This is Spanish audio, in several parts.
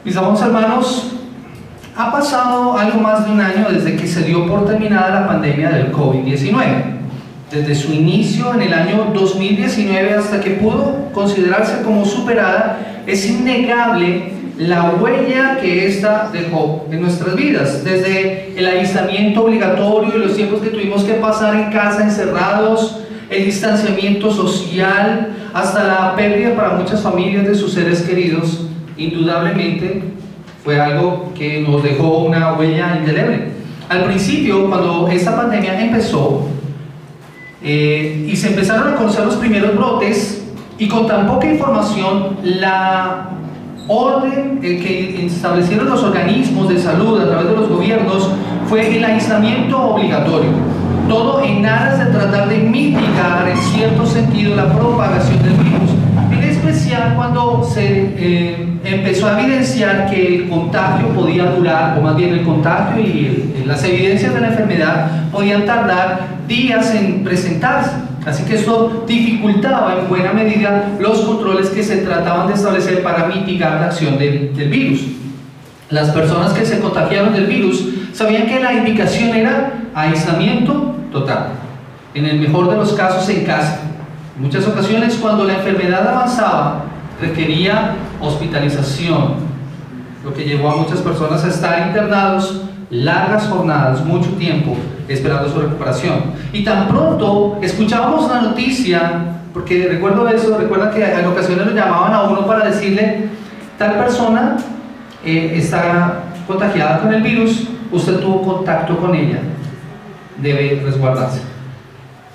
Mis amados hermanos, ha pasado algo más de un año desde que se dio por terminada la pandemia del COVID-19. Desde su inicio en el año 2019 hasta que pudo considerarse como superada, es innegable la huella que ésta dejó en nuestras vidas. Desde el aislamiento obligatorio y los tiempos que tuvimos que pasar en casa encerrados, el distanciamiento social, hasta la pérdida para muchas familias de sus seres queridos, indudablemente fue algo que nos dejó una huella indeleble. Al principio, cuando esta pandemia empezó y se empezaron a conocer los primeros brotes, y con tan poca información, la orden que establecieron los organismos de salud a través de los gobiernos fue el aislamiento obligatorio. Todo en aras de tratar de mitigar en cierto sentido la propagación del virus, en especial cuando se empezó a evidenciar que el contagio podía durar, o más bien el contagio y las evidencias de la enfermedad podían tardar días en presentarse. Así que esto dificultaba en buena medida los controles que se trataban de establecer para mitigar la acción del virus. Las personas que se contagiaron del virus sabían que la indicación era aislamiento total, en el mejor de los casos en casa. En muchas ocasiones, cuando la enfermedad avanzaba, requería hospitalización, lo que llevó a muchas personas a estar internados largas jornadas, mucho tiempo, esperando su recuperación. Y tan pronto escuchábamos la noticia, porque recuerdo eso, recuerda que en ocasiones lo llamaban a uno para decirle: tal persona está contagiada con el virus, usted tuvo contacto con ella, debe resguardarse.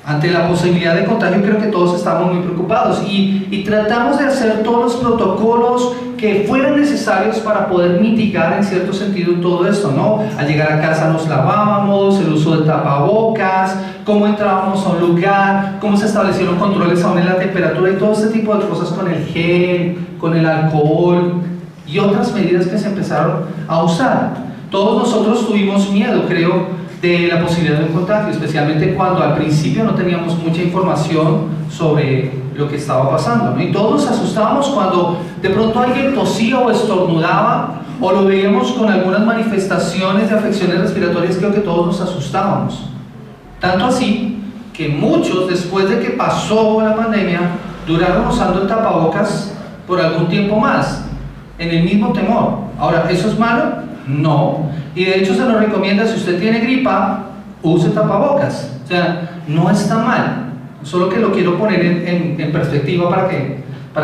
Ante la posibilidad de contagio, creo que todos estamos muy preocupados y tratamos de hacer todos los protocolos que fueran necesarios para poder mitigar en cierto sentido todo esto, ¿no? Al llegar a casa nos lavábamos, el uso de tapabocas, cómo entrábamos a un lugar, cómo se establecieron controles aún en la temperatura y todo este tipo de cosas con el gel, con el alcohol y otras medidas que se empezaron a usar. Todos nosotros tuvimos miedo, creo, de la posibilidad de un contagio, especialmente cuando al principio no teníamos mucha información sobre lo que estaba pasando, ¿no? Y todos nos asustábamos cuando de pronto alguien tosía o estornudaba, o lo veíamos con algunas manifestaciones de afecciones respiratorias. Creo que todos nos asustábamos, tanto así que muchos, después de que pasó la pandemia, duraron usando el tapabocas por algún tiempo más, en el mismo temor. Ahora, ¿eso es malo? No, y de hecho se nos recomienda: si usted tiene gripa, use tapabocas. O sea, no está mal, solo que lo quiero poner en perspectiva para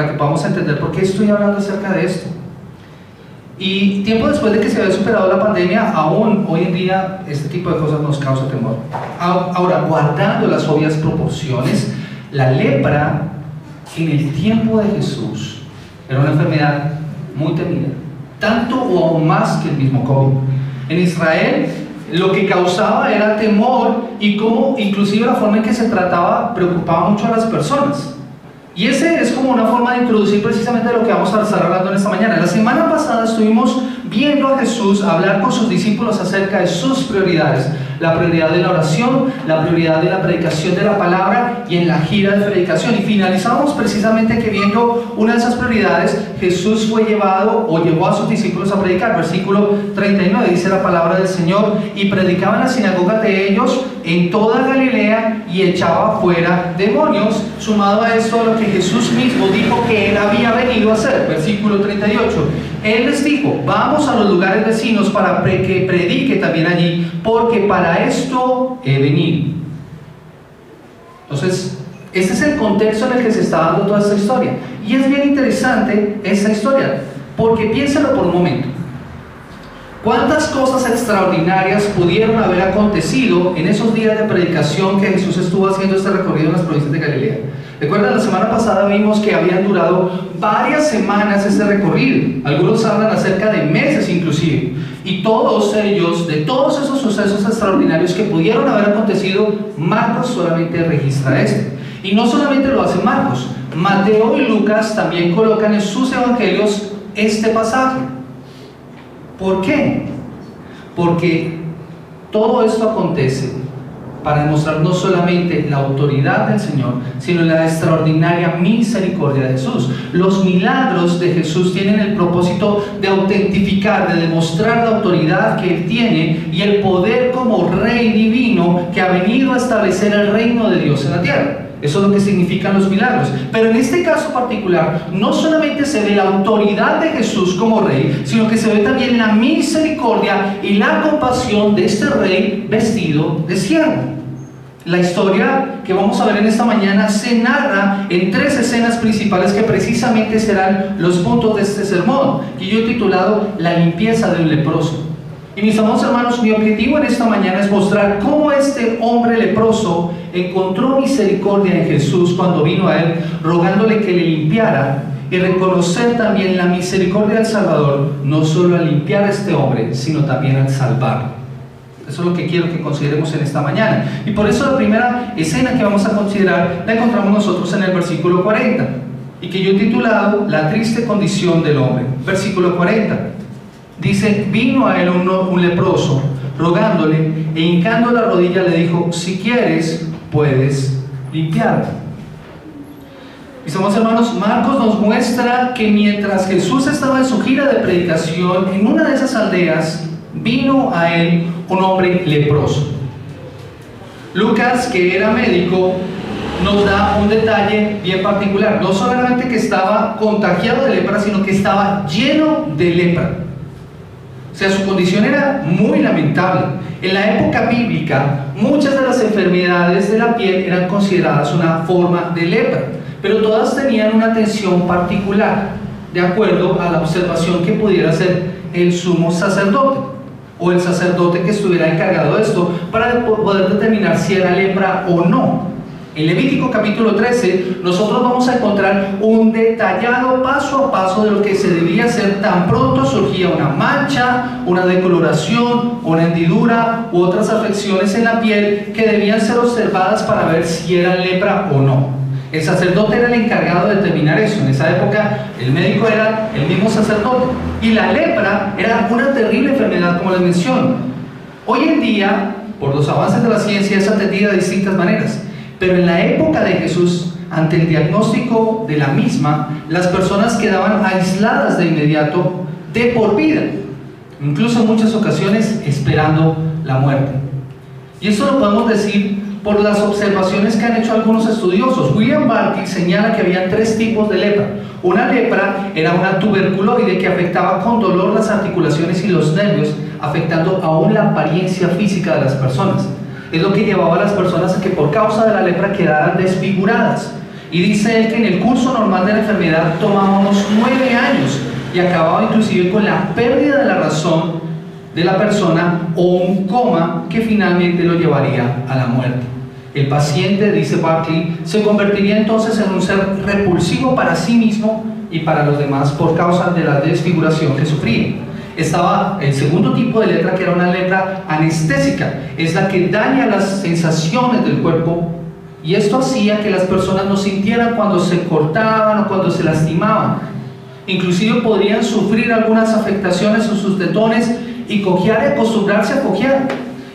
que podamos entender por qué estoy hablando acerca de esto. Y tiempo después de que se había superado la pandemia, aún hoy en día este tipo de cosas nos causa temor. Ahora, guardando las obvias proporciones, la lepra en el tiempo de Jesús era una enfermedad muy temida, tanto o aún más que el mismo COVID. En Israel lo que causaba era temor, y cómo inclusive la forma en que se trataba preocupaba mucho a las personas. Y ese es como una forma de introducir precisamente lo que vamos a estar hablando en esta mañana. La semana pasada estuvimos viendo a Jesús hablar con sus discípulos acerca de sus prioridades: la prioridad de la oración, la prioridad de la predicación de la palabra y en la gira de predicación. Y finalizamos precisamente que, viendo una de esas prioridades, Jesús fue llevado o llevó a sus discípulos a predicar. Versículo 39 dice la palabra del Señor: y predicaba en las sinagogas de ellos en toda Galilea y echaba fuera demonios. Sumado a esto, lo que Jesús mismo dijo que él había venido a hacer. Versículo 38, él les dijo: vamos a los lugares vecinos para que predique también allí, porque para esto he venido. Entonces, este es el contexto en el que se está dando toda esta historia, y es bien interesante esta historia, porque piénsalo por un momento. ¿Cuántas cosas extraordinarias pudieron haber acontecido en esos días de predicación que Jesús estuvo haciendo este recorrido en las provincias de Galilea? Recuerdan, la semana pasada vimos que habían durado varias semanas este recorrido. Algunos hablan acerca de meses inclusive. Y todos ellos, de todos esos sucesos extraordinarios que pudieron haber acontecido, Marcos solamente registra este. Y no solamente lo hace Marcos, Mateo y Lucas también colocan en sus evangelios este pasaje. ¿Por qué? Porque todo esto acontece para demostrar no solamente la autoridad del Señor, sino la extraordinaria misericordia de Jesús. Los milagros de Jesús tienen el propósito de autentificar, de demostrar la autoridad que Él tiene y el poder como Rey divino que ha venido a establecer el reino de Dios en la tierra. Eso es lo que significan los milagros. Pero en este caso particular, no solamente se ve la autoridad de Jesús como Rey, sino que se ve también la misericordia y la compasión de este Rey vestido de siervo. La historia que vamos a ver en esta mañana se narra en 3 escenas principales que precisamente serán los puntos de este sermón, que yo he titulado La limpieza de un leproso. Y mis amados hermanos, mi objetivo en esta mañana es mostrar cómo este hombre leproso encontró misericordia en Jesús cuando vino a Él, rogándole que le limpiara, y reconocer también la misericordia del Salvador, no solo al limpiar a este hombre, sino también al salvarlo. Eso es lo que quiero que consideremos en esta mañana. Y por eso la primera escena que vamos a considerar la encontramos nosotros en el versículo 40, y que yo he titulado La triste condición del hombre. Versículo 40. Dice: vino a él un leproso, rogándole, e hincando la rodilla le dijo: si quieres, puedes limpiarme. Mis amados hermanos, Marcos nos muestra que mientras Jesús estaba en su gira de predicación, en una de esas aldeas, vino a él un hombre leproso. Lucas, que era médico, nos da un detalle bien particular. No solamente que estaba contagiado de lepra, sino que estaba lleno de lepra. O sea, su condición era muy lamentable. En la época bíblica, muchas de las enfermedades de la piel eran consideradas una forma de lepra, pero todas tenían una atención particular, de acuerdo a la observación que pudiera hacer el sumo sacerdote, o el sacerdote que estuviera encargado de esto, para poder determinar si era lepra o no. En Levítico capítulo 13, nosotros vamos a encontrar un detallado paso a paso de lo que se debía hacer tan pronto surgía una mancha, una decoloración, una hendidura u otras afecciones en la piel que debían ser observadas para ver si era lepra o no. El sacerdote era el encargado de determinar eso. En esa época el médico era el mismo sacerdote, y la lepra era una terrible enfermedad, como les menciono. Hoy en día, por los avances de la ciencia, es atendida de distintas maneras. Pero en la época de Jesús, ante el diagnóstico de la misma, las personas quedaban aisladas de inmediato, de por vida, incluso en muchas ocasiones esperando la muerte. Y eso lo podemos decir por las observaciones que han hecho algunos estudiosos. William Barty señala que había 3 tipos de lepra. Una lepra era una tuberculoide que afectaba con dolor las articulaciones y los nervios, afectando aún la apariencia física de las personas. Es lo que llevaba a las personas a que por causa de la lepra quedaran desfiguradas. Y dice él que en el curso normal de la enfermedad tomaba unos 9 años y acababa inclusive con la pérdida de la razón de la persona o un coma que finalmente lo llevaría a la muerte. El paciente, dice Barclay, se convertiría entonces en un ser repulsivo para sí mismo y para los demás por causa de la desfiguración que sufría. Estaba el segundo tipo de lepra, que era una lepra anestésica. Es la que daña las sensaciones del cuerpo, y esto hacía que las personas no sintieran cuando se cortaban o cuando se lastimaban. Inclusive podrían sufrir algunas afectaciones en sus tetones y cojear y acostumbrarse a cojear.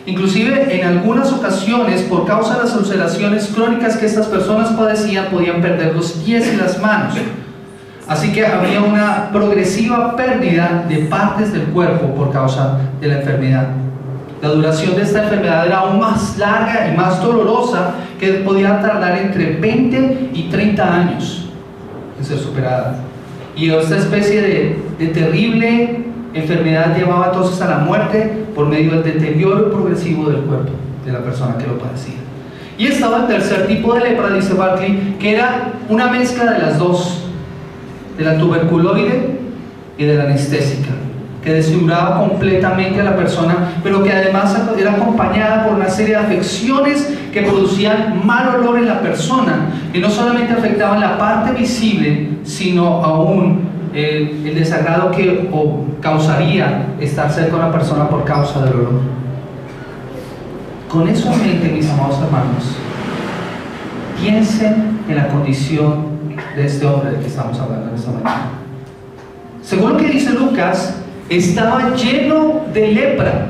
Inclusive en algunas ocasiones, por causa de las ulceraciones crónicas que estas personas padecían, podían perder los pies y las manos. Así que había una progresiva pérdida de partes del cuerpo por causa de la enfermedad. La duración de esta enfermedad era aún más larga y más dolorosa, que podía tardar entre 20 y 30 años en ser superada. Y esta especie de terrible enfermedad llevaba entonces a la muerte por medio del deterioro progresivo del cuerpo de la persona que lo padecía. Y estaba el tercer tipo de lepra, dice Barclay, que era una mezcla de las dos, de la tuberculoide y de la anestésica, que desfiguraba completamente a la persona, pero que además era acompañada por una serie de afecciones que producían mal olor en la persona, que no solamente afectaban la parte visible, sino aún el desagrado que causaría estar cerca de una persona por causa del olor. Con eso en mente, mis amados hermanos, piensen en la condición de este hombre del que estamos hablando en esta mañana. Según lo que dice Lucas, estaba lleno de lepra.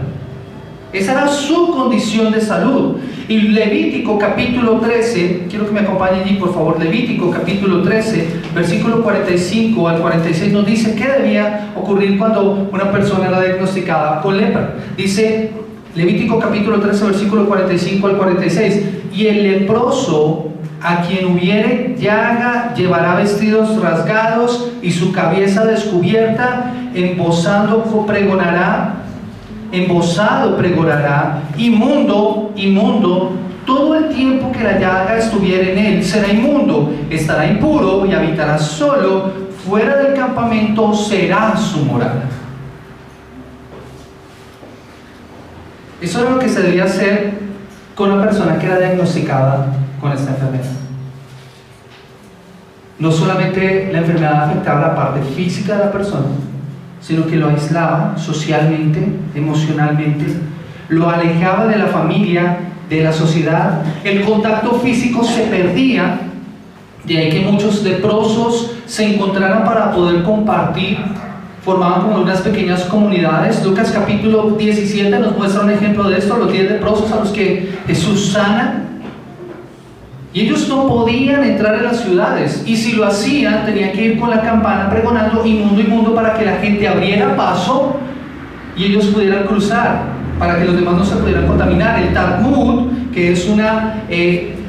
Esa era su condición de salud. Y Levítico capítulo 13, quiero que me acompañe allí por favor, Levítico capítulo 13, versículo 45 al 46 nos dice qué debía ocurrir cuando una persona era diagnosticada con lepra. Dice Levítico capítulo 13, versículo 45 al 46, y el leproso a quien hubiere llaga llevará vestidos rasgados y su cabeza descubierta, embozado pregonará, inmundo, inmundo, todo el tiempo que la llaga estuviera en él, será inmundo, estará impuro y habitará solo, fuera del campamento será su morada. Eso era lo que se debía hacer con una persona que era diagnosticada con esta enfermedad. No solamente la enfermedad afectaba la parte física de la persona, sino que lo aislaba socialmente, emocionalmente, lo alejaba de la familia, de la sociedad, el contacto físico se perdía, de ahí que muchos leprosos se encontraran para poder compartir, formaban como unas pequeñas comunidades. Lucas capítulo 17 nos muestra un ejemplo de esto, los 10 leprosos a los que Jesús sana, y ellos no podían entrar en las ciudades, y si lo hacían tenían que ir con la campana pregonando inmundo, inmundo, para que la gente abriera paso y ellos pudieran cruzar, para que los demás no se pudieran contaminar. El Talmud, que es una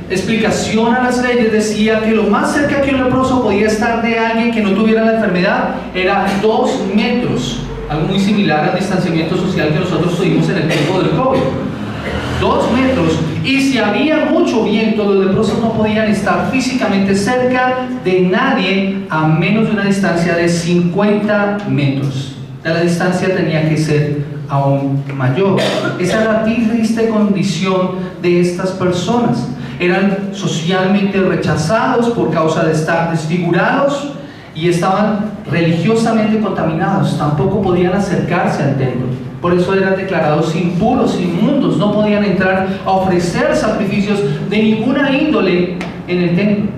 explicación a las leyes, decía que lo más cerca que un leproso podía estar de alguien que no tuviera la enfermedad era 2 metros, algo muy similar al distanciamiento social que nosotros tuvimos en el tiempo del COVID. 2 metros, y si había mucho viento, los leprosos no podían estar físicamente cerca de nadie a menos de una distancia de 50 metros. La distancia tenía que ser aún mayor. Esa era la triste condición de estas personas. Eran socialmente rechazados por causa de estar desfigurados y estaban religiosamente contaminados. Tampoco podían acercarse al templo. Por eso eran declarados impuros, inmundos. No podían entrar a ofrecer sacrificios de ninguna índole en el templo.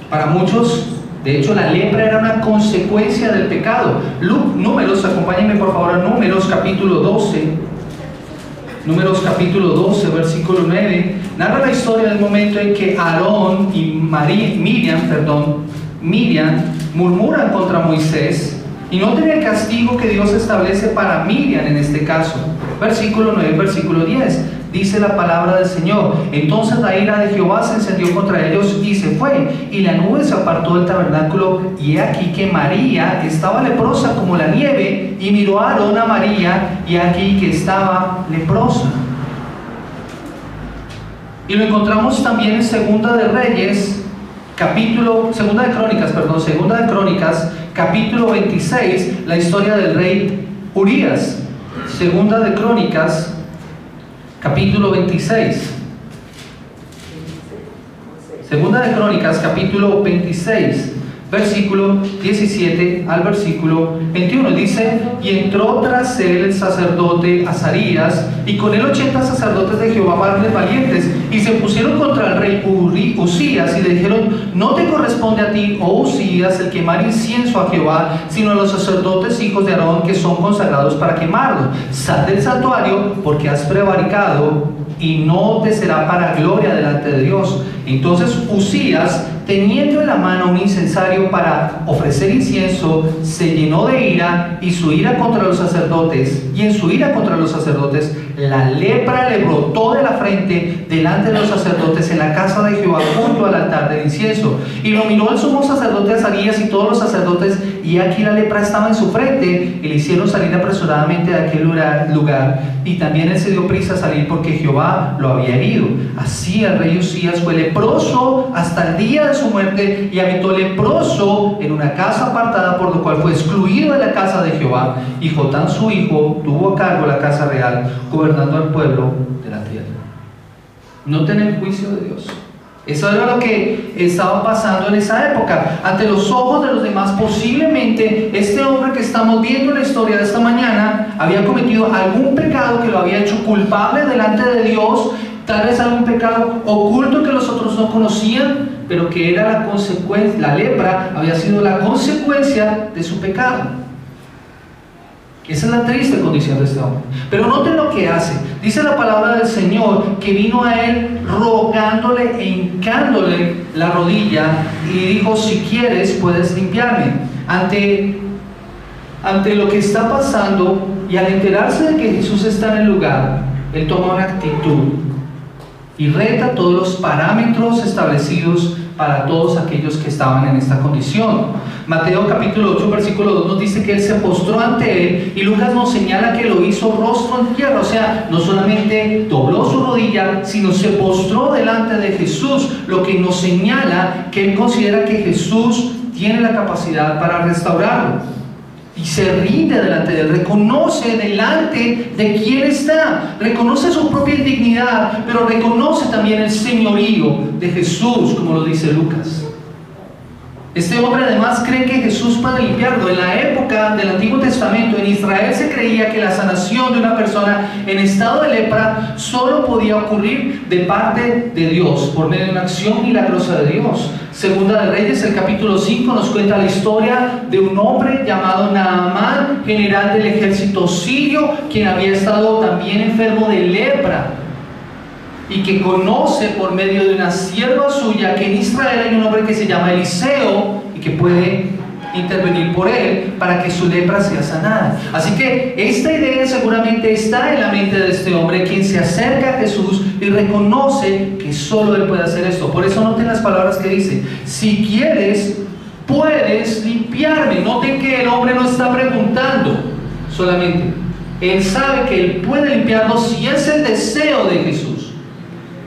Para muchos, de hecho, la lepra era una consecuencia del pecado. Números, acompáñenme por favor a Números capítulo 12. Números capítulo 12, versículo 9. Narra la historia del momento en que Aarón y Miriam murmuran contra Moisés y no tiene el castigo que Dios establece para Miriam en este caso. Versículo 9, versículo 10, dice la palabra del Señor: entonces la ira de Jehová se encendió contra ellos y se fue, y la nube se apartó del tabernáculo, y he aquí que María estaba leprosa como la nieve, y miró a Aarón a María, y aquí que estaba leprosa. Y lo encontramos también en Segunda de Crónicas, capítulo 26, la historia del rey Urías. Segunda de Crónicas, capítulo 26. Segunda de Crónicas, capítulo 26, versículo 17 al versículo 21. Dice: y entró tras él el sacerdote Azarías, y con él 80 sacerdotes de Jehová, varones valientes, y se pusieron contra el rey Usías, y le dijeron: no te corresponde a ti, oh Usías, el quemar incienso a Jehová, sino a los sacerdotes hijos de Aarón, que son consagrados para quemarlo. Sal del santuario, porque has prevaricado, y no te será para gloria delante de Dios. Entonces Usías, teniendo en la mano un incensario para ofrecer incienso, se llenó de ira, y en su ira contra los sacerdotes, la lepra le brotó de la frente delante de los sacerdotes en la casa de Jehová, junto al altar del incienso. Y lo miró el sumo sacerdote Azarías y todos los sacerdotes, y aquí la lepra estaba en su frente, y le hicieron salir apresuradamente de aquel lugar, y también él se dio prisa a salir porque Jehová lo había herido. Así el rey Usías fue leproso hasta el día de su muerte, y habitó leproso en una casa apartada, por lo cual fue excluido de la casa de Jehová. Y Jotán su hijo tuvo a cargo la casa real, gobernando al pueblo de la tierra. Noten el juicio de Dios. Eso era lo que estaba pasando en esa época. Ante los ojos de los demás, posiblemente este hombre que estamos viendo en la historia de esta mañana había cometido algún pecado que lo había hecho culpable delante de Dios, tal vez algún pecado oculto que los otros no conocían, pero que era la consecuencia. La lepra había sido la consecuencia de su pecado. Esa es la triste condición de este hombre. Pero noten lo que hace. Dice la palabra del Señor que vino a él rogándole e hincándole la rodilla y dijo: si quieres puedes limpiarme. Ante lo que está pasando y al enterarse de que Jesús está en el lugar, él toma una actitud y reta todos los parámetros establecidos para todos aquellos que estaban en esta condición. Mateo capítulo 8 versículo 2 nos dice que él se postró ante él, y Lucas nos señala que lo hizo rostro en tierra. O sea, no solamente dobló su rodilla, sino se postró delante de Jesús, lo que nos señala que él considera que Jesús tiene la capacidad para restaurarlo. Y se rinde delante de él, reconoce delante de quién está, reconoce su propia indignidad, pero reconoce también el señorío de Jesús, como lo dice Lucas. Este hombre además cree que Jesús puede limpiarlo. En la época del Antiguo Testamento, en Israel se creía que la sanación de una persona en estado de lepra solo podía ocurrir de parte de Dios, por medio de una acción milagrosa de Dios. Segunda de Reyes, el capítulo 5, nos cuenta la historia de un hombre llamado Naamán, general del ejército sirio, quien había estado también enfermo de lepra, y que conoce por medio de una sierva suya que en Israel hay un hombre que se llama Eliseo y que puede intervenir por él para que su lepra sea sanada. Así que esta idea seguramente está en la mente de este hombre, quien se acerca a Jesús y reconoce que solo él puede hacer esto. Por eso noten las palabras que dice: si quieres puedes limpiarme. Noten que el hombre no está preguntando solamente, él sabe que él puede limpiarlo si es el deseo de Jesús.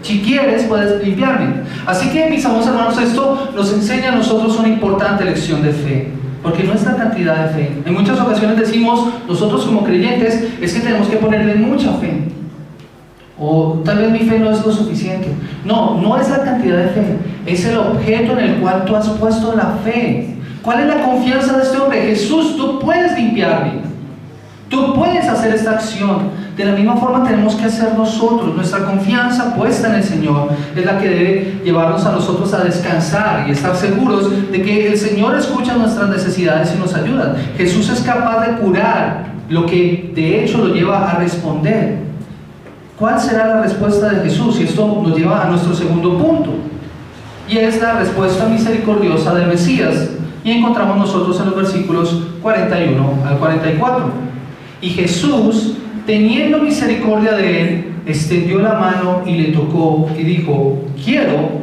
Si quieres, puedes limpiarme. Así que, mis amados hermanos, esto nos enseña a nosotros una importante lección de fe, porque no es la cantidad de fe. En muchas ocasiones decimos, nosotros como creyentes, es que tenemos que ponerle mucha fe, o tal vez mi fe no es lo suficiente. No es la cantidad de fe, es el objeto en el cual tú has puesto la fe. ¿Cuál es la confianza de este hombre? Jesús, tú puedes limpiarme, tú puedes hacer esta acción. De la misma forma tenemos que hacer nosotros. Nuestra confianza puesta en el Señor es la que debe llevarnos a nosotros a descansar y estar seguros de que el Señor escucha nuestras necesidades y nos ayuda. Jesús es capaz de curar, lo que de hecho lo lleva a responder. ¿Cuál será la respuesta de Jesús? Y esto nos lleva a nuestro segundo punto, y es la respuesta misericordiosa del Mesías. Y encontramos nosotros en los versículos 41 al 44. Y Jesús, teniendo misericordia de él, extendió la mano y le tocó y dijo: quiero,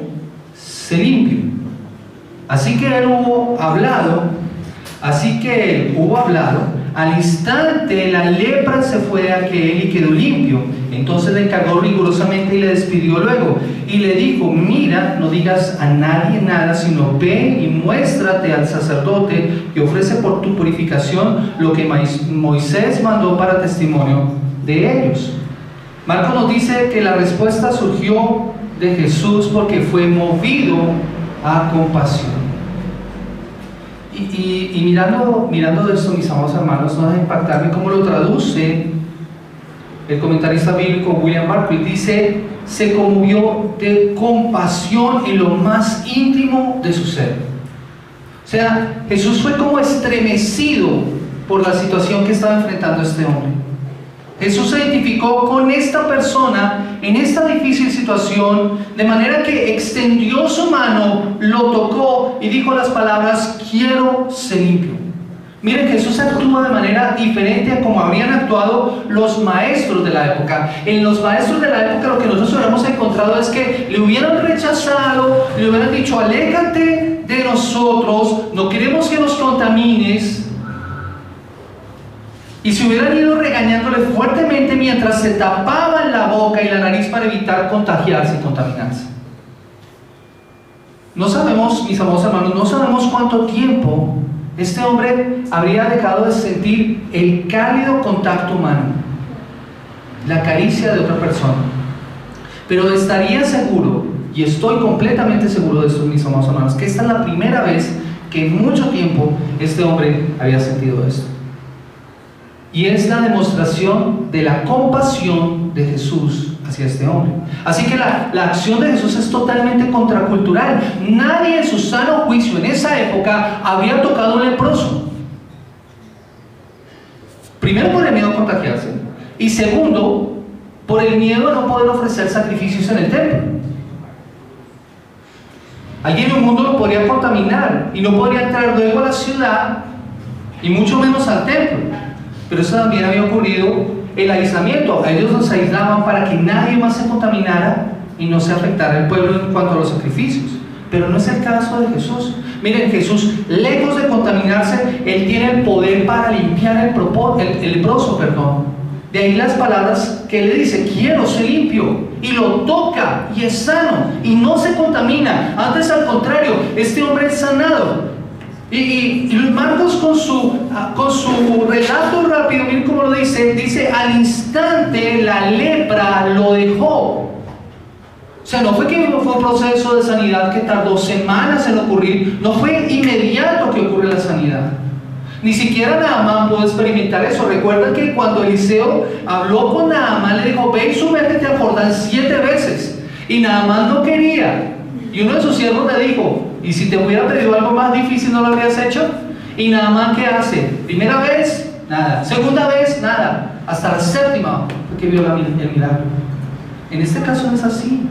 sé limpio. Así que él hubo hablado, al instante la lepra se fue de aquel y quedó limpio. Entonces le encargó rigurosamente y le despidió luego. Y le dijo: mira, no digas a nadie nada, sino ve y muéstrate al sacerdote y ofrece por tu purificación lo que Moisés mandó para testimonio de ellos. Marcos nos dice que la respuesta surgió de Jesús porque fue movido a compasión. Y mirando esto, mis amados hermanos, no deja impactarme cómo lo traduce el comentarista bíblico William Barclay. Dice: se conmovió de compasión en lo más íntimo de su ser. O sea, Jesús fue como estremecido por la situación que estaba enfrentando este hombre. Jesús se identificó con esta persona en esta difícil situación, de manera que extendió su mano, lo tocó y dijo las palabras: quiero ser limpio. Miren, Jesús actúa de manera diferente a como habrían actuado los maestros de la época. En los maestros de la época lo que nosotros hubiéramos encontrado es que le hubieran rechazado, le hubieran dicho: aléjate de nosotros, no queremos que nos contamines. Y se hubieran ido regañándole fuertemente mientras se tapaban la boca y la nariz para evitar contagiarse y contaminarse. No sabemos, mis amados hermanos, no sabemos cuánto tiempo este hombre habría dejado de sentir el cálido contacto humano, la caricia de otra persona. Pero estaría seguro, y estoy completamente seguro de esto, mis amados hermanos, que esta es la primera vez que en mucho tiempo este hombre había sentido esto. Y es la demostración de la compasión de Jesús hacia este hombre. Así que la acción de Jesús es totalmente contracultural. Nadie en su sano juicio en esa época había tocado a un leproso. Primero por el miedo a contagiarse, y segundo, por el miedo a no poder ofrecer sacrificios en el templo. Alguien en un mundo lo podría contaminar y no podría entrar luego a la ciudad y mucho menos al templo. Pero eso también había ocurrido el aislamiento. A ellos los aislaban para que nadie más se contaminara y no se afectara el pueblo en cuanto a los sacrificios. Pero no es el caso de Jesús. Miren, Jesús, lejos de contaminarse, Él tiene el poder para limpiar el leproso. De ahí las palabras que Él le dice: quiero ser limpio. Y lo toca y es sano y no se contamina. Antes, al contrario, este hombre es sanado. Y Marcos con su relato rápido, miren cómo lo dice: al instante la lepra lo dejó. O sea, no fue que fue un proceso de sanidad que tardó semanas en ocurrir, no fue inmediato que ocurre la sanidad. Ni siquiera Naamán pudo experimentar eso. Recuerdan que cuando Eliseo habló con Naamán, le dijo: ve y sumérgete al Jordán 7 veces. Y Naamán no quería. Y uno de sus siervos le dijo: ¿y si te hubiera pedido algo más difícil, no lo habrías hecho? Y Naamán, ¿qué hace? Primera vez, nada. Segunda vez, nada. Hasta la séptima fue que vio el milagro. En este caso no es así.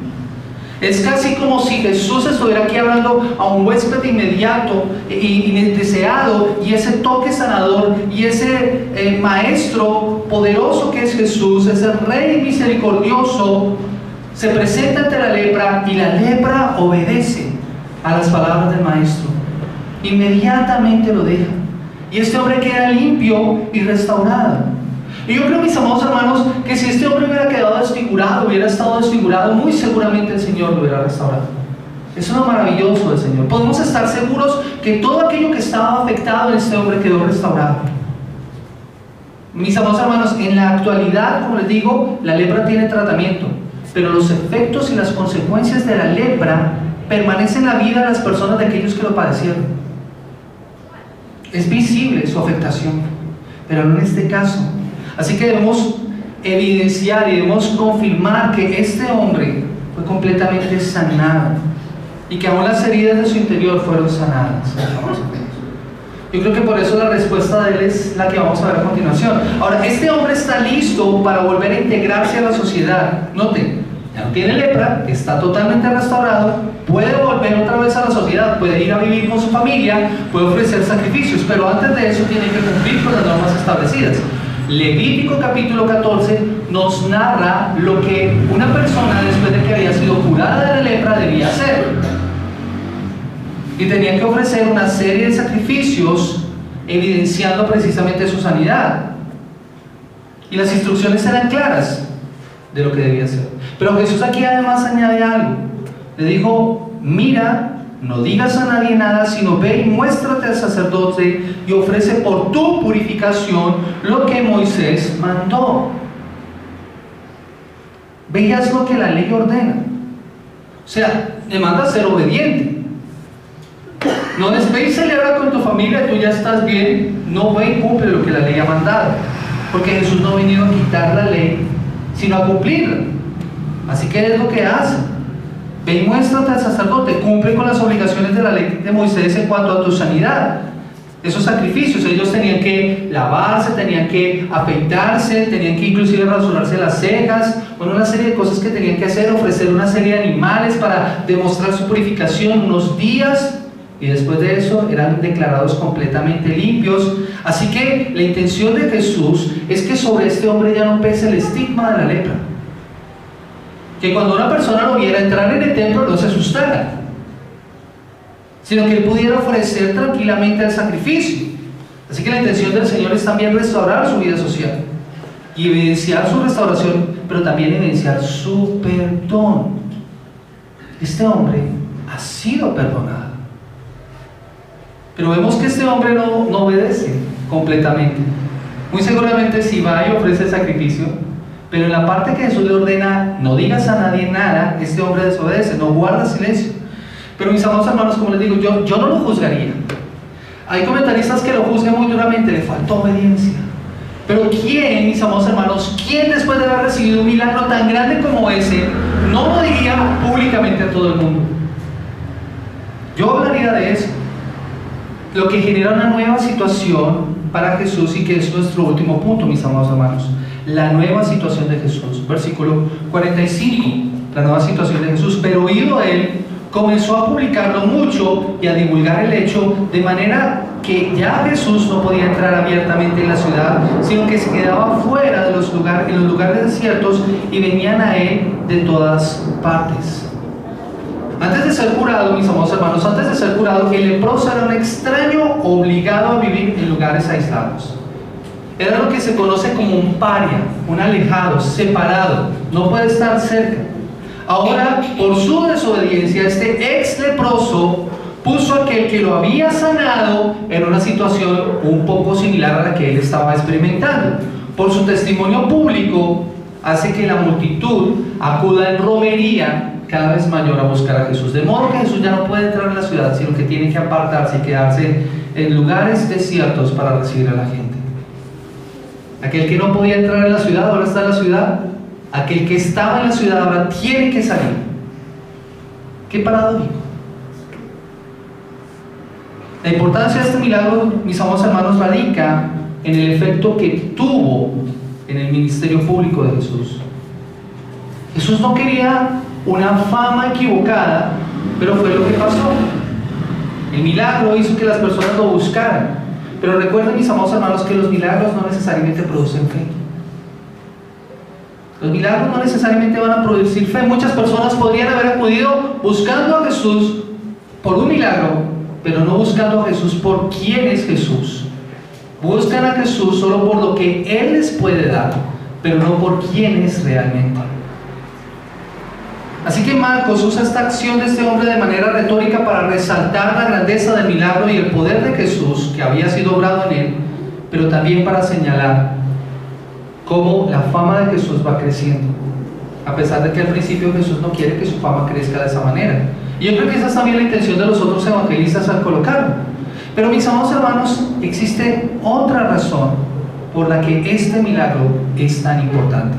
Es casi como si Jesús estuviera aquí hablando a un huésped inmediato y deseado, y ese toque sanador y ese maestro poderoso que es Jesús, ese rey misericordioso, se presenta ante la lepra, y la lepra obedece a las palabras del maestro. Inmediatamente lo deja, y este hombre queda limpio y restaurado. Y yo creo, mis amados hermanos, que si este hombre hubiera quedado desfigurado, hubiera estado desfigurado, muy seguramente el Señor lo hubiera restaurado. Eso es lo maravilloso del Señor. Podemos estar seguros que todo aquello que estaba afectado en este hombre quedó restaurado. Mis amados hermanos, en la actualidad, como les digo, la lepra tiene tratamiento, pero los efectos y las consecuencias de la lepra permanecen en la vida de las personas, de aquellos que lo padecieron. Es visible su afectación, pero no en este caso. Así que debemos evidenciar y debemos confirmar que este hombre fue completamente sanado, y que aún las heridas de su interior fueron sanadas. Yo creo que por eso la respuesta de él es la que vamos a ver a continuación. Ahora, este hombre está listo para volver a integrarse a la sociedad. Noten, ya no tiene lepra, está totalmente restaurado, puede volver otra vez a la sociedad, puede ir a vivir con su familia, puede ofrecer sacrificios, pero antes de eso tiene que cumplir con las normas establecidas. Levítico capítulo 14 nos narra lo que una persona, después de que había sido curada de la lepra, debía hacer. Y tenía que ofrecer una serie de sacrificios evidenciando precisamente su sanidad. Y las instrucciones eran claras de lo que debía hacer. Pero Jesús aquí además añade algo. Le dijo: mira, no digas a nadie nada, sino ve y muéstrate al sacerdote y ofrece por tu purificación lo que Moisés mandó. Ve y haz lo que la ley ordena. O sea, le manda a ser obediente. No es: ve y celebra con tu familia, tú ya estás bien. No, ve y cumple lo que la ley ha mandado. Porque Jesús no ha venido a quitar la ley, sino a cumplirla. Así que es lo que hace. Ve y muéstrate al sacerdote, cumple con las obligaciones de la ley de Moisés en cuanto a tu sanidad. Esos sacrificios, ellos tenían que lavarse, tenían que afeitarse, tenían que inclusive rasurarse las cejas, bueno, una serie de cosas que tenían que hacer, ofrecer una serie de animales para demostrar su purificación unos días, y después de eso eran declarados completamente limpios. Así que la intención de Jesús es que sobre este hombre ya no pese el estigma de la lepra, que cuando una persona lo viera entrar en el templo no se asustara, sino que él pudiera ofrecer tranquilamente el sacrificio. Así que la intención del Señor es también restaurar su vida social y evidenciar su restauración, pero también evidenciar su perdón. Este hombre ha sido perdonado, pero vemos que este hombre no obedece completamente. Muy seguramente si va y ofrece el sacrificio, pero en la parte que Jesús le ordena: no digas a nadie nada, este hombre desobedece, no guarda silencio. Pero mis amados hermanos, como les digo, yo no lo juzgaría. Hay comentaristas que lo juzgan muy duramente, le faltó obediencia. Pero ¿quién, mis amados hermanos, quién después de haber recibido un milagro tan grande como ese, no lo diría públicamente a todo el mundo? Yo hablaría de eso. Lo que genera una nueva situación para Jesús y que es nuestro último punto, mis amados hermanos. La nueva situación de Jesús. Versículo 45. La nueva situación de Jesús. Pero oído él, comenzó a publicarlo mucho y a divulgar el hecho, de manera que ya Jesús no podía entrar abiertamente en la ciudad, sino que se quedaba fuera de los lugares, en los lugares desiertos, y venían a él de todas partes. Antes de ser curado, mis amados hermanos, antes de ser curado, el leproso era un extraño obligado a vivir en lugares aislados. Era lo que se conoce como un paria, un alejado, separado, no puede estar cerca. Ahora, por su desobediencia, este ex leproso puso a aquel que lo había sanado en una situación un poco similar a la que él estaba experimentando. Por su testimonio público, hace que la multitud acuda en romería cada vez mayor a buscar a Jesús. De modo que Jesús ya no puede entrar en la ciudad, sino que tiene que apartarse y quedarse en lugares desiertos para recibir a la gente. Aquel que no podía entrar en la ciudad, ahora está en la ciudad. Aquel que estaba en la ciudad, ahora tiene que salir. Qué paradójico. La importancia de este milagro, mis amados hermanos, radica en el efecto que tuvo en el ministerio público de Jesús. Jesús no quería una fama equivocada, pero fue lo que pasó. El milagro hizo que las personas lo buscaran. Pero recuerden, mis amados hermanos, que los milagros no necesariamente producen fe. Los milagros no necesariamente van a producir fe. Muchas personas podrían haber acudido buscando a Jesús por un milagro, pero no buscando a Jesús por quién es Jesús. Buscan a Jesús solo por lo que Él les puede dar, pero no por quién es realmente. Así que Marcos usa esta acción de este hombre de manera retórica para resaltar la grandeza del milagro y el poder de Jesús que había sido obrado en él, pero también para señalar cómo la fama de Jesús va creciendo, a pesar de que al principio Jesús no quiere que su fama crezca de esa manera. Y yo creo que esa es también la intención de los otros evangelistas al colocarlo. Pero mis amados hermanos, existe otra razón por la que este milagro es tan importante.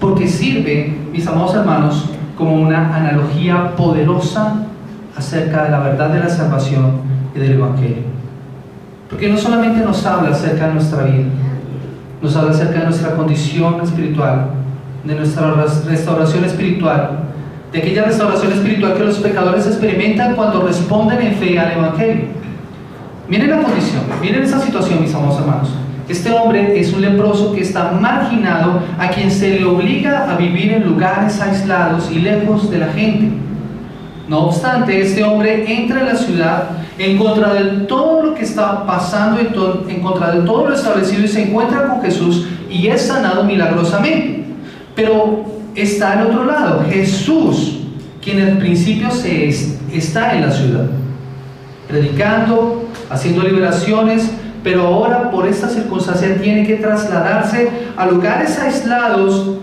Porque sirve, mis amados hermanos, como una analogía poderosa acerca de la verdad de la salvación y del Evangelio. Porque no solamente nos habla acerca de nuestra vida, nos habla acerca de nuestra condición espiritual, de nuestra restauración espiritual, de aquella restauración espiritual que los pecadores experimentan cuando responden en fe al Evangelio. Miren la condición, miren esa situación, mis amados hermanos. Este hombre es un leproso que está marginado, a quien se le obliga a vivir en lugares aislados y lejos de la gente. No obstante, este hombre entra en la ciudad en contra de todo lo que está pasando, en contra de todo lo establecido, y se encuentra con Jesús y es sanado milagrosamente. Pero está al otro lado, Jesús, quien al principio está en la ciudad, predicando, haciendo liberaciones, pero ahora por esta circunstancia tiene que trasladarse a lugares aislados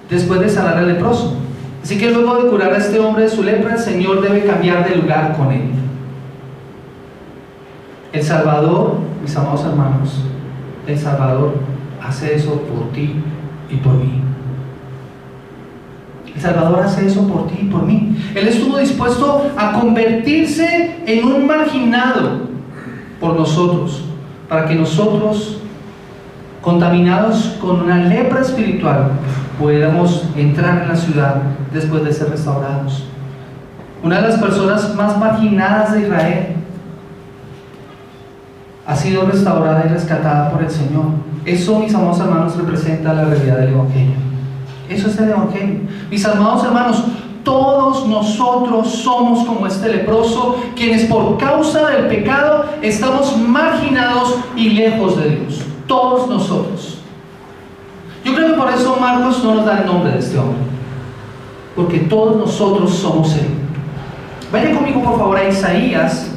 después de sanar al leproso. Así que luego de curar a este hombre de su lepra, el Señor debe cambiar de lugar con él. El Salvador, mis amados hermanos, el Salvador hace eso por ti y por mí. El Salvador hace eso por ti y por mí. Él estuvo dispuesto a convertirse en un marginado por nosotros, para que nosotros, contaminados con una lepra espiritual, podamos entrar en la ciudad después de ser restaurados. Una de las personas más marginadas de Israel ha sido restaurada y rescatada por el Señor. Eso, mis amados hermanos, representa la realidad del Evangelio. Eso es el Evangelio. Mis amados hermanos, todos nosotros somos como este leproso, quienes por causa del pecado estamos marginados y lejos de Dios. Todos nosotros. Yo creo que por eso Marcos no nos da el nombre de este hombre, porque todos nosotros somos Él. Vayan conmigo por favor a Isaías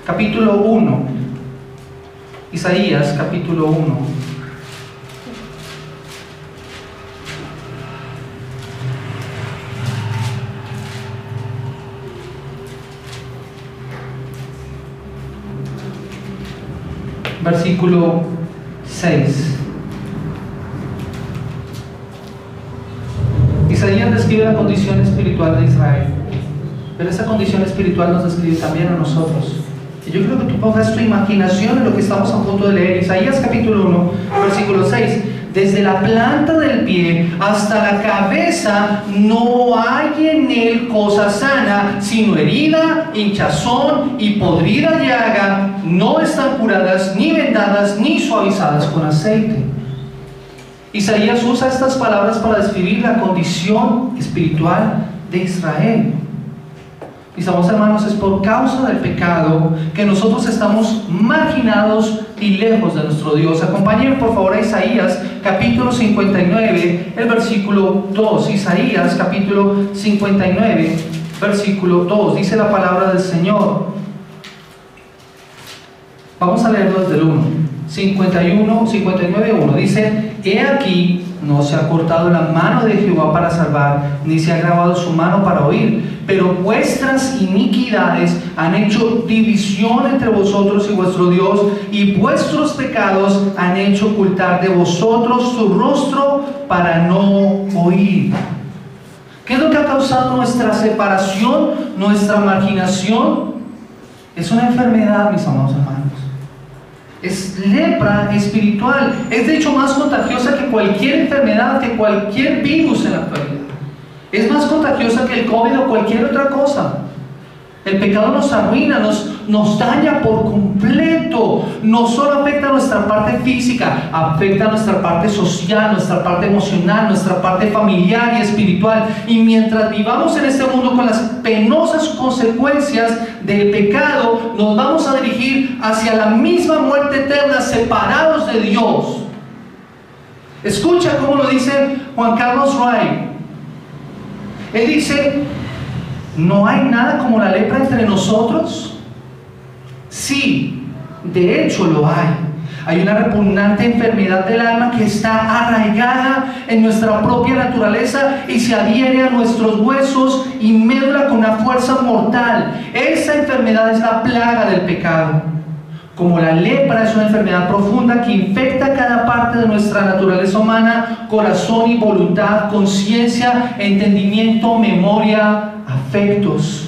capítulo 1. Isaías capítulo 1. Versículo 6. Isaías describe la condición espiritual de Israel, pero esa condición espiritual nos describe también a nosotros. Y yo creo que tú pongas tu imaginación en lo que estamos a punto de leer. Isaías capítulo 1, versículo 6. Desde la planta del pie hasta la cabeza no hay en él cosa sana, sino herida, hinchazón y podrida llaga. No están curadas, ni vendadas, ni suavizadas con aceite. Isaías usa estas palabras para describir la condición espiritual de Israel. Mis amados hermanos, es por causa del pecado que nosotros estamos marginados y lejos de nuestro Dios. Acompáñenme por favor a Isaías capítulo 59, el versículo 2. Isaías capítulo 59, versículo 2. Dice la palabra del Señor. Vamos a leerlo desde el 1. 59, 1. Dice: He aquí, no se ha cortado la mano de Jehová para salvar, ni se ha agravado su mano para oír, pero vuestras iniquidades han hecho división entre vosotros y vuestro Dios, y vuestros pecados han hecho ocultar de vosotros su rostro para no oír. ¿Qué es lo que ha causado nuestra separación, nuestra marginación? Es una enfermedad, mis amados hermanos. Es lepra espiritual. Es de hecho más contagiosa que cualquier enfermedad, que cualquier virus en la actualidad. Es más contagiosa que el COVID o cualquier otra cosa. El pecado nos arruina, nos daña por completo. No solo afecta a nuestra parte física, afecta a nuestra parte social, nuestra parte emocional, nuestra parte familiar y espiritual. Y mientras vivamos en este mundo con las penosas consecuencias del pecado, nos vamos a dirigir hacia la misma muerte eterna, separados de Dios. Escucha cómo lo dice Juan Carlos Ray. Él dice: ¿no hay nada como la lepra entre nosotros? Sí, de hecho lo hay. Hay una repugnante enfermedad del alma que está arraigada en nuestra propia naturaleza y se adhiere a nuestros huesos y médula con una fuerza mortal. Esa enfermedad es la plaga del pecado. Como la lepra es una enfermedad profunda que infecta cada parte de nuestra naturaleza humana: corazón y voluntad, conciencia, entendimiento, memoria, afectos.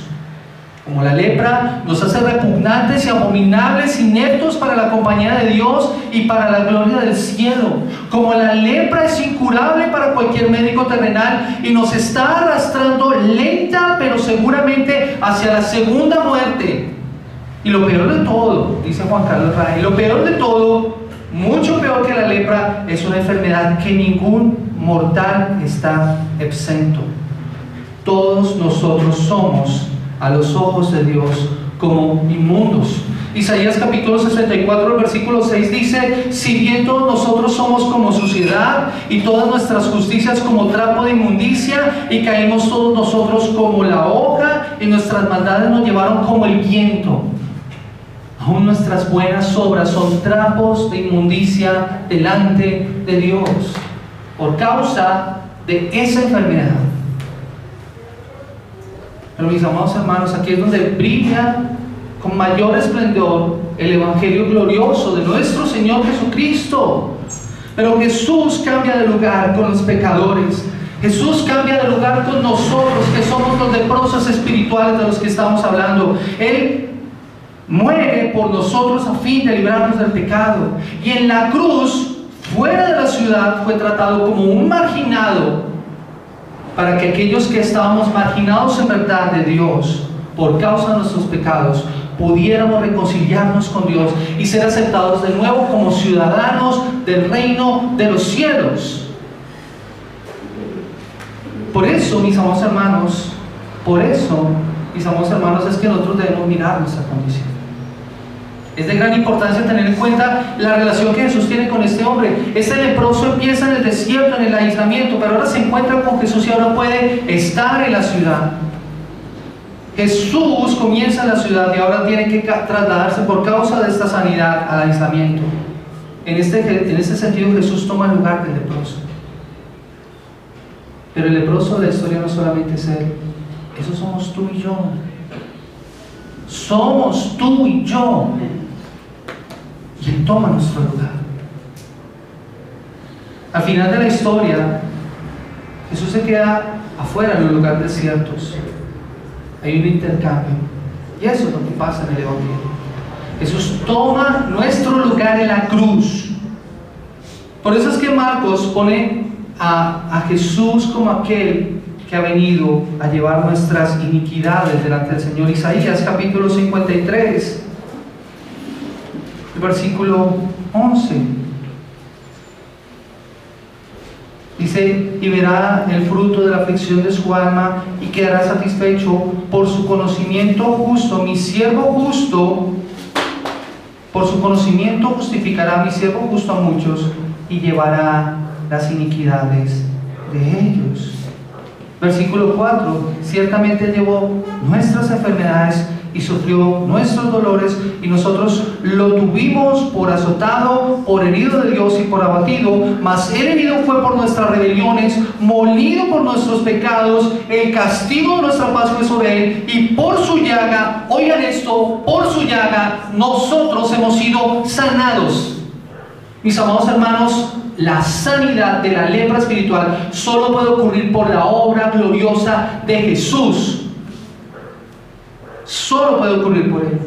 Como la lepra nos hace repugnantes y abominables, ineptos para la compañía de Dios y para la gloria del cielo. Como la lepra es incurable para cualquier médico terrenal y nos está arrastrando lenta pero seguramente hacia la segunda muerte. Y lo peor de todo, dice Juan Carlos Ray, lo peor de todo, mucho peor que la lepra, es una enfermedad que ningún mortal está exento. Todos nosotros somos, a los ojos de Dios, como inmundos. Isaías capítulo 64, versículo 6 dice: si bien todos nosotros somos como suciedad y todas nuestras justicias como trapo de inmundicia, y caímos todos nosotros como la hoja, y nuestras maldades nos llevaron como el viento. Aún nuestras buenas obras son trapos de inmundicia delante de Dios, por causa de esa enfermedad. Pero mis amados hermanos, aquí es donde brilla con mayor esplendor el evangelio glorioso de nuestro Señor Jesucristo. Pero Jesús cambia de lugar con los pecadores. Jesús cambia de lugar con nosotros, que somos los leprosos espirituales de los que estamos hablando. Él muere por nosotros a fin de librarnos del pecado. Y en la cruz, fuera de la ciudad, fue tratado como un marginado, para que aquellos que estábamos marginados en verdad de Dios por causa de nuestros pecados pudiéramos reconciliarnos con Dios y ser aceptados de nuevo como ciudadanos del reino de los cielos. Por eso, mis amados hermanos, es que nosotros debemos mirar nuestra condición. Es de gran importancia tener en cuenta la relación que Jesús tiene con este hombre. Este leproso empieza en el desierto, en el aislamiento, pero ahora se encuentra con Jesús y ahora puede estar en la ciudad. Jesús comienza en la ciudad y ahora tiene que trasladarse por causa de esta sanidad al aislamiento. En este sentido, Jesús toma el lugar del leproso. Pero el leproso de la historia no solamente es él, eso somos tú y yo. Somos tú y yo. Y Él toma nuestro lugar. Al final de la historia, Jesús se queda afuera en los lugares desiertos. Hay un intercambio. Y eso es lo que pasa en el Evangelio. Jesús toma nuestro lugar en la cruz. Por eso es que Marcos pone a Jesús como aquel que ha venido a llevar nuestras iniquidades delante del Señor. Isaías capítulo 53, versículo 11. Dice: y verá el fruto de la aflicción de su alma y quedará satisfecho por su conocimiento justo. Mi siervo justo, por su conocimiento justificará mi siervo justo a muchos y llevará las iniquidades de ellos. Versículo 4: ciertamente llevó nuestras enfermedades y sufrió nuestros dolores, y nosotros lo tuvimos por azotado, por herido de Dios y por abatido. Mas él herido fue por nuestras rebeliones, molido por nuestros pecados. El castigo de nuestra paz fue sobre él, y por su llaga, oigan esto, por su llaga nosotros hemos sido sanados. Mis amados hermanos, la sanidad de la lepra espiritual solo puede ocurrir por la obra gloriosa de Jesús. Solo puede ocurrir por Él.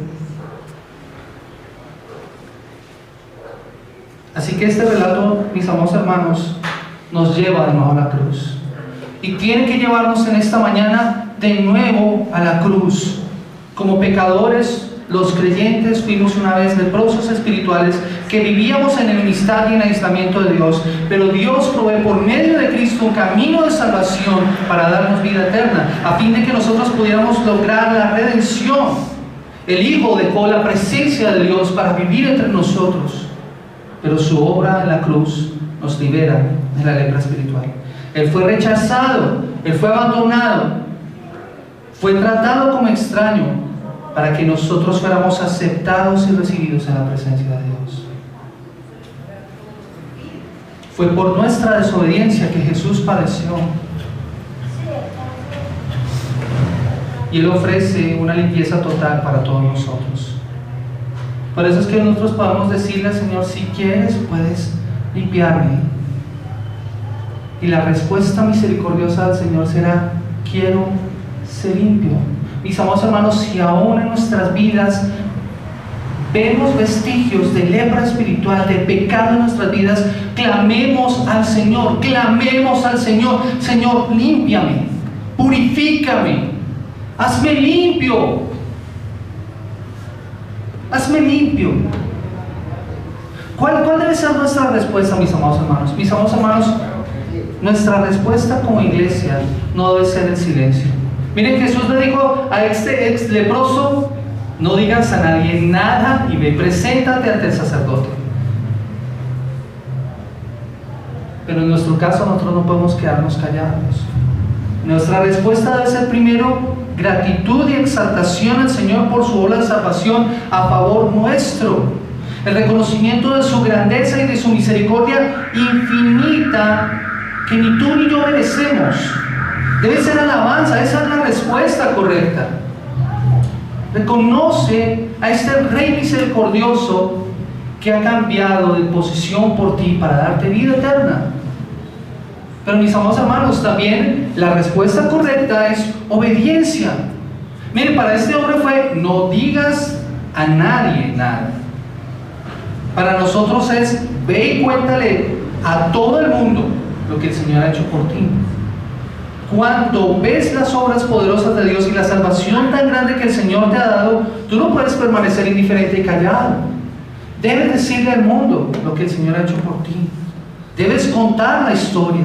Así que este relato, mis amados hermanos, nos lleva de nuevo a la cruz. Y tiene que llevarnos en esta mañana de nuevo a la cruz. Como pecadores, los creyentes fuimos una vez leprosos espirituales que vivíamos en enemistad y en aislamiento de Dios, pero Dios provee por medio de Cristo un camino de salvación para darnos vida eterna, a fin de que nosotros pudiéramos lograr la redención. El Hijo dejó la presencia de Dios para vivir entre nosotros, pero su obra en la cruz nos libera de la lepra espiritual. Él fue rechazado, Él fue abandonado, fue tratado como extraño, para que nosotros fuéramos aceptados y recibidos en la presencia de Dios. Fue por nuestra desobediencia que Jesús padeció. Y Él ofrece una limpieza total para todos nosotros. Por eso es que nosotros podemos decirle al Señor: si quieres, puedes limpiarme. Y la respuesta misericordiosa del Señor será: quiero ser limpio. Mis amados hermanos, si aún en nuestras vidas vemos vestigios de lepra espiritual, de pecado en nuestras vidas, clamemos al Señor, Señor, límpiame, purifícame, hazme limpio, hazme limpio. ¿Cuál debe ser nuestra respuesta, mis amados hermanos? Mis amados hermanos, nuestra respuesta como iglesia no debe ser el silencio. Miren, Jesús le dijo a este ex leproso: no digas a nadie nada y ve, preséntate ante el sacerdote. Pero en nuestro caso nosotros no podemos quedarnos callados. Nuestra respuesta debe ser primero gratitud y exaltación al Señor por su obra de salvación a favor nuestro. El reconocimiento de su grandeza y de su misericordia infinita que ni tú ni yo merecemos. Debe ser alabanza, esa es la respuesta correcta. Reconoce a este Rey misericordioso que ha cambiado de posición por ti para darte vida eterna. Pero mis amados hermanos, también la respuesta correcta es obediencia. Miren, para este hombre fue: no digas a nadie nada. Para nosotros es: ve y cuéntale a todo el mundo lo que el Señor ha hecho por ti. Cuando ves las obras poderosas de Dios y la salvación tan grande que el Señor te ha dado, tú no puedes permanecer indiferente y callado. Debes decirle al mundo lo que el Señor ha hecho por ti. Debes contar la historia.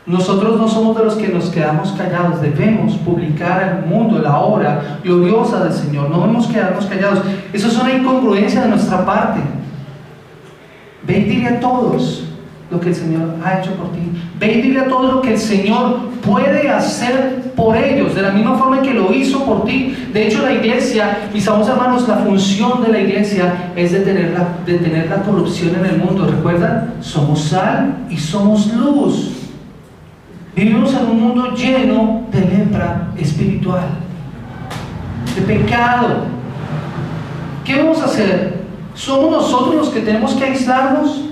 Nosotros no somos de los que nos quedamos callados. Debemos publicar al mundo la obra gloriosa del Señor. No debemos quedarnos callados. Eso es una incongruencia de nuestra parte. Ve y dile a todos lo que el Señor ha hecho por ti. Ve y dile a todos lo que el Señor puede hacer por ellos, de la misma forma que lo hizo por ti. De hecho, la iglesia, mis amados hermanos, la función de la iglesia es detener la corrupción en el mundo. ¿Recuerdan? Somos sal y somos luz. Vivimos en un mundo lleno de lepra espiritual, de pecado. ¿Qué vamos a hacer? ¿Somos nosotros los que tenemos que aislarnos?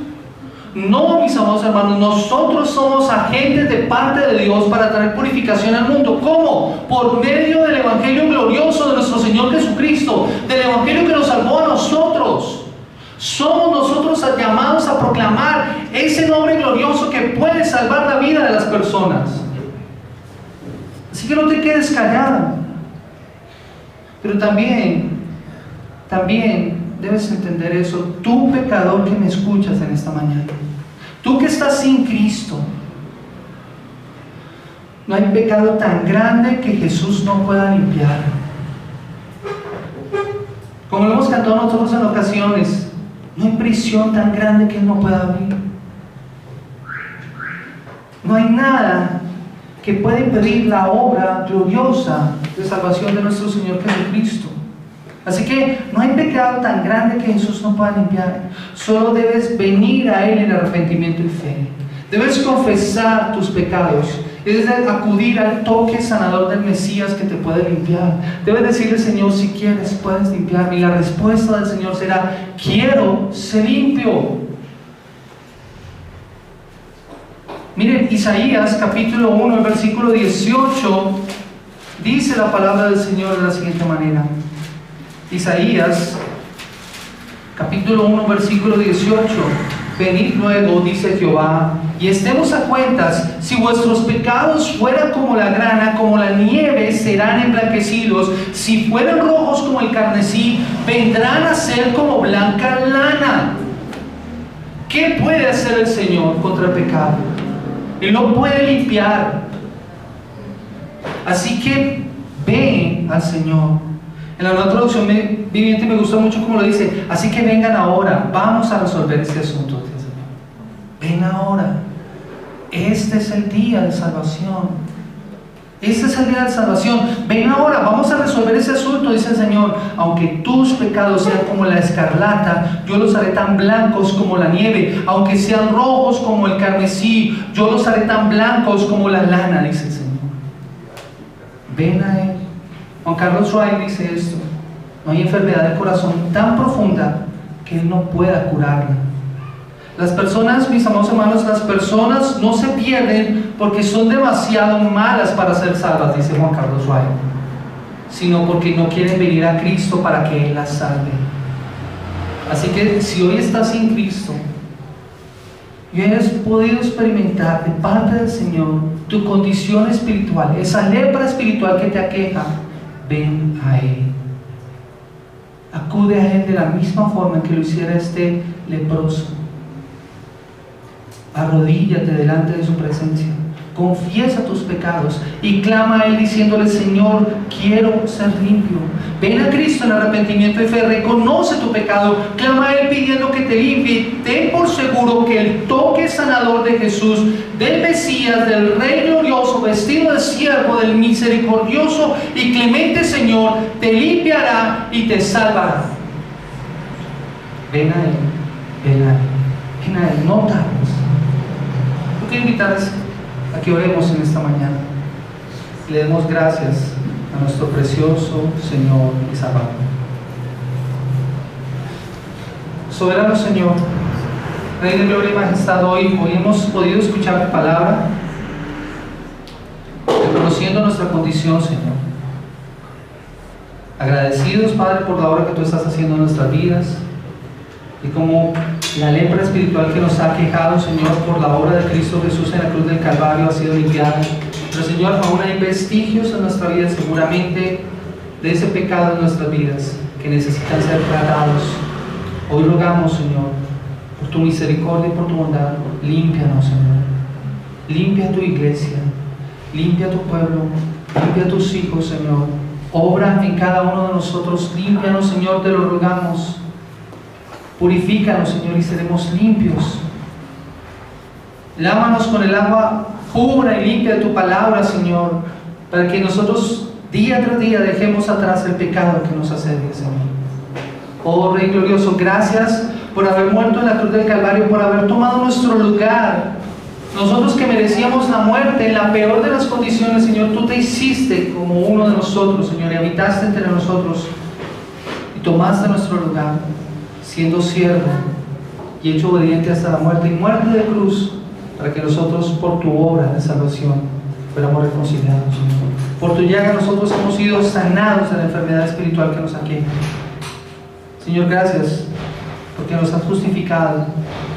No, mis amados hermanos, nosotros somos agentes de parte de Dios para traer purificación al mundo. ¿Cómo? Por medio del Evangelio glorioso de nuestro Señor Jesucristo, del Evangelio que nos salvó a nosotros. Somos nosotros llamados a proclamar ese nombre glorioso que puede salvar la vida de las personas. Así que no te quedes callado. Pero también debes entender eso. Tú, pecador que me escuchas en esta mañana, tú que estás sin Cristo, no hay pecado tan grande que Jesús no pueda limpiar. Como lo hemos cantado nosotros en ocasiones, no hay prisión tan grande que Él no pueda abrir. No hay nada que pueda impedir la obra gloriosa de salvación de nuestro Señor Jesucristo. Así que no hay pecado tan grande que Jesús no pueda limpiar. Solo debes venir a Él en arrepentimiento y fe. Debes confesar tus pecados. Debes acudir al toque sanador del Mesías que te puede limpiar. Debes decirle: Señor, si quieres puedes limpiarme. Y la respuesta del Señor será: quiero ser limpio. Miren, Isaías capítulo 1, versículo 18, dice la palabra del Señor de la siguiente manera. Isaías capítulo 1, versículo 18: venid luego, dice Jehová, y estemos a cuentas. Si vuestros pecados fueran como la grana, como la nieve, serán emblanquecidos. Si fueran rojos como el carmesí, vendrán a ser como blanca lana. ¿Qué puede hacer el Señor contra el pecado? Él no puede limpiar. Así que ven al Señor. En la nueva traducción viviente me gusta mucho como lo dice: así que vengan ahora, vamos a resolver este asunto. Ven ahora. Este es el día de salvación. Este es el día de salvación. Ven ahora, vamos a resolver ese asunto, dice el Señor. Aunque tus pecados sean como la escarlata, yo los haré tan blancos como la nieve. Aunque sean rojos como el carmesí, yo los haré tan blancos como la lana, dice el Señor. Ven a Él. Juan Carlos Wright dice esto: no hay enfermedad del corazón tan profunda que Él no pueda curarla. Las personas, mis amados hermanos, las personas no se pierden porque son demasiado malas para ser salvas, dice Juan Carlos Wright, sino porque no quieren venir a Cristo para que Él las salve. Así que si hoy estás sin Cristo y hayas podido experimentar de parte del Señor tu condición espiritual, esa lepra espiritual que te aqueja, ven a Él. Acude a Él de la misma forma en que lo hiciera este leproso. Arrodíllate delante de su presencia, confiesa tus pecados y clama a Él diciéndole: Señor, quiero ser limpio. Ven a Cristo en arrepentimiento y fe, reconoce tu pecado, clama a Él pidiendo que te limpie. Ten por seguro que el toque sanador de Jesús, del Mesías, del Rey glorioso, vestido de siervo, del misericordioso y clemente Señor, te limpiará y te salvará. Ven a Él, ven a Él, ven a Él, no tardes. Quiero invitarles a que oremos en esta mañana y le demos gracias a nuestro precioso Señor y Salvador. Soberano Señor, Rey de gloria y majestad, hoy hemos podido escuchar tu palabra, reconociendo nuestra condición, Señor. Agradecidos, Padre, por la obra que tú estás haciendo en nuestras vidas, y como la lepra espiritual que nos ha aquejado, Señor, por la obra de Cristo Jesús en la cruz del Calvario ha sido limpiada. Pero, Señor, aún hay vestigios en nuestra vida, seguramente, de ese pecado en nuestras vidas que necesitan ser tratados. Hoy rogamos, Señor, por tu misericordia y por tu bondad, límpianos, Señor. Limpia tu iglesia, limpia tu pueblo, limpia tus hijos, Señor. Obra en cada uno de nosotros, límpianos, Señor, te lo rogamos. Purifícanos, Señor, y seremos limpios. Lávanos con el agua pura y limpia de tu palabra, Señor, para que nosotros día tras día dejemos atrás el pecado que nos asedia, Señor. Oh Rey glorioso, gracias por haber muerto en la cruz del Calvario, por haber tomado nuestro lugar. Nosotros que merecíamos la muerte en la peor de las condiciones, Señor, tú te hiciste como uno de nosotros, Señor, y habitaste entre nosotros y tomaste nuestro lugar, siendo siervo, y hecho obediente hasta la muerte y muerte de cruz, para que nosotros por tu obra de salvación fuéramos reconciliados, Señor. Por tu llaga nosotros hemos sido sanados de la enfermedad espiritual que nos aqueja. Señor, gracias porque nos has justificado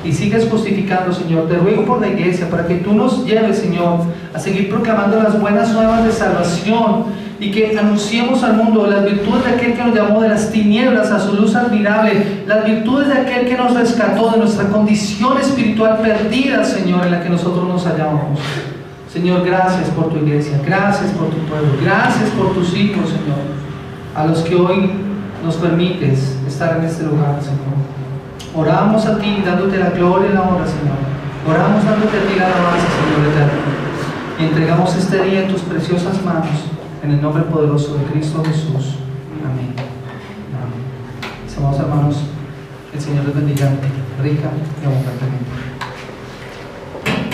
y sigues justificando, Señor. Te ruego por la iglesia para que tú nos lleves, Señor, a seguir proclamando las buenas nuevas de salvación y que anunciemos al mundo las virtudes de aquel que nos llamó de las tinieblas a su luz admirable, las virtudes de aquel que nos rescató de nuestra condición espiritual perdida, Señor, en la que nosotros nos hallábamos. Señor, gracias por tu iglesia, gracias por tu pueblo, gracias por tus hijos, Señor, a los que hoy nos permites estar en este lugar, Señor. Oramos a ti, dándote la gloria y la honra, Señor. Oramos dándote a ti la alabanza, Señor eterno. Y entregamos este día en tus preciosas manos, en el nombre poderoso de Cristo Jesús. Amén. Amén. Mis amados hermanos, el Señor les bendiga rica y abundantemente.